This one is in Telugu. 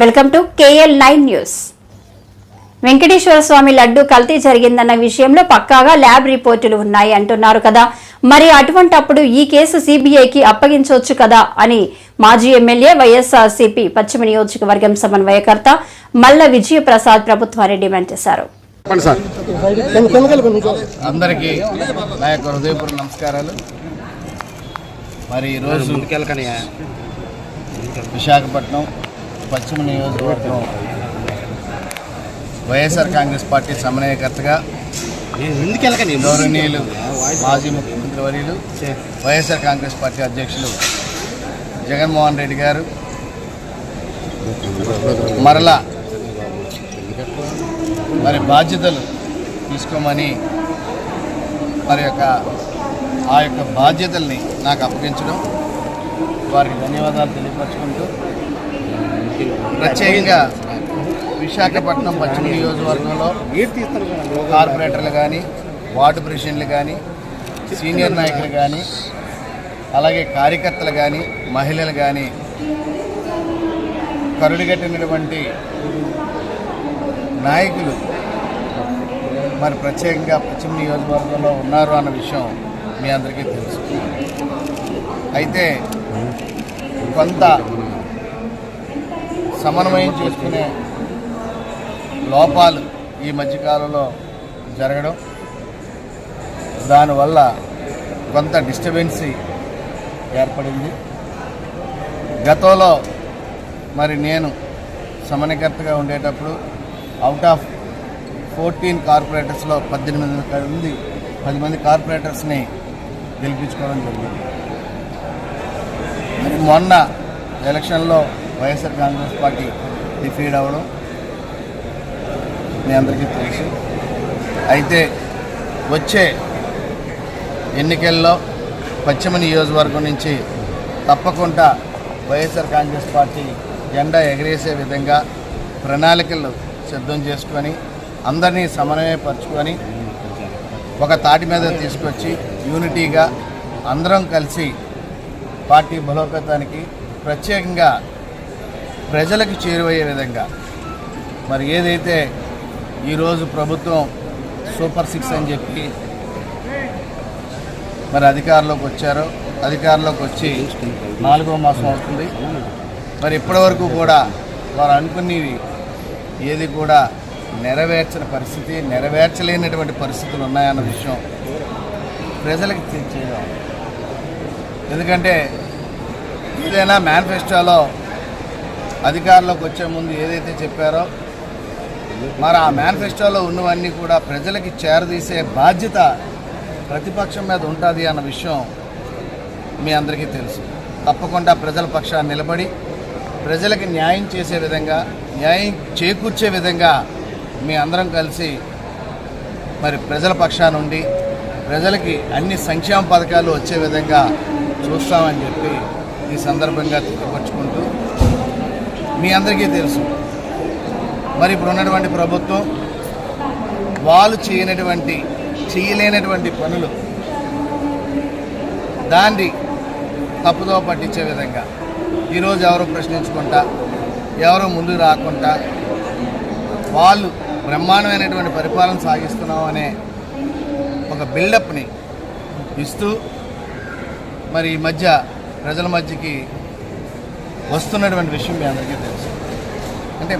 Welcome to KL9 news. Venkateswara Swami laddu కల్తీ జరిగిందన్న విషయంలో పక్కాగా ల్యాబ్ రిపోర్టులు ఉన్నాయి అంటున్నారు కదా, మరి అటువంటప్పుడు ఈ కేసు CBIకి అప్పగించవచ్చు కదా అని మాజీ ఎమ్మెల్యే వైఎస్ఆర్సీపీ పశ్చిమ నియోజకవర్గం సమన్వయకర్త మల్ల విజయప్రసాద్ ప్రభుత్వాన్ని డిమాండ్ చేశారు. అందరికీ నా యొక్క హృదయపూర్వక నమస్కారాలు. మరి ఈరోజు విశాఖపట్నం పశ్చిమ నియోజకవర్గం వైఎస్ఆర్ కాంగ్రెస్ పార్టీ సమన్వయకర్తగా గౌరవనీయులు మాజీ ముఖ్యమంత్రి వర్యులు వైఎస్ఆర్ కాంగ్రెస్ పార్టీ అధ్యక్షులు జగన్మోహన్ రెడ్డి గారు మరలా మరి బాధ్యతలు తీసుకోమని ఆ యొక్క బాధ్యతల్ని నాకు అప్పగించడం, వారికి ధన్యవాదాలు తెలియపరచుకుంటూ ప్రత్యేకంగా విశాఖపట్నం పశ్చిమ నియోజకవర్గంలో కార్పొరేటర్లు కానీ, వార్డు ప్రెసిడెంట్లు కానీ, సీనియర్ నాయకులు కానీ, అలాగే కార్యకర్తలు కానీ, మహిళలు కానీ కరుడుగట్టినటువంటి నాయకులు మరి ప్రత్యేకంగా పశ్చిమ నియోజకవర్గంలో ఉన్నారు అన్న విషయం మీ అందరికీ తెలుసు. అయితే కొంత సమన్వయం చేసుకునే లోపాలు ఈ మధ్యకాలంలో జరగడం, దానివల్ల కొంత డిస్టర్బెన్సీ ఏర్పడింది. గతంలో మరి నేను సమన్వయకర్తగా ఉండేటప్పుడు అవుట్ ఆఫ్ 14 కార్పొరేటర్స్లో 10 మంది కార్పొరేటర్స్ని గెలిపించుకోవడం జరిగింది. మరి మొన్న ఎలక్షన్లో వైఎస్ఆర్ కాంగ్రెస్ పార్టీ డిఫీట్ అవ్వడం మీ అందరికీ తెలుసు. అయితే వచ్చే ఎన్నికల్లో పశ్చిమ నియోజకవర్గం నుంచి తప్పకుండా వైఎస్ఆర్ కాంగ్రెస్ పార్టీ జెండా ఎగరేసే విధంగా ప్రణాళికలు సిద్ధం చేసుకొని అందరినీ సమన్వయపరుచుకొని ఒక తాటి మీద తీసుకొచ్చి యూనిటీగా అందరం కలిసి పార్టీ బలోపేతానికి ప్రత్యేకంగా ప్రజలకు చేరువయ్యే విధంగా మరి ఏదైతే ఈరోజు ప్రభుత్వం సూపర్ 6 అని చెప్పి మరి అధికారంలోకి వచ్చారో, అధికారంలోకి వచ్చి 4వ మాసం అవుతుంది. మరి ఇప్పటివరకు కూడా వారు అనుకునేవి ఏది కూడా నెరవేర్చలేనటువంటి పరిస్థితులు ఉన్నాయన్న విషయం ప్రజలకు తెలియజేయాలి. ఎందుకంటే ఏదైనా మేనిఫెస్టోలో అధికారంలోకి వచ్చే ముందు ఏదైతే చెప్పారో మరి ఆ మేనిఫెస్టోలో ఉన్నవన్నీ కూడా ప్రజలకి చేరదీసే బాధ్యత ప్రతిపక్షం మీద ఉంటుంది అన్న విషయం మీ అందరికీ తెలుసు. తప్పకుండా ప్రజల పక్షాన్ని నిలబడి ప్రజలకి న్యాయం చేసే విధంగా, న్యాయం చేకూర్చే విధంగా మీ అందరం కలిసి మరి ప్రజల పక్షాన్ని ఉండి ప్రజలకి అన్ని సంక్షేమ పథకాలు వచ్చే విధంగా చూస్తామని చెప్పి ఈ సందర్భంగా తెలియపరుచుకుంటూ, మీ అందరికీ తెలుసు మరి ఇప్పుడు ఉన్నటువంటి ప్రభుత్వం వాళ్ళు చేయలేనటువంటి పనులు దాన్ని తప్పుదో పట్టించే విధంగా ఈరోజు ఎవరు ప్రశ్నించుకుంటా, ఎవరు ముందుకు రాకుండా వాళ్ళు బ్రహ్మాండమైనటువంటి పరిపాలన సాగిస్తున్నాం అనే ఒక బిల్డప్ని ఇస్తూ మరి ఈ మధ్య ప్రజల మధ్యకి వస్తున్నటువంటి విషయం మీ అందరికీ తెలుసు. అంటే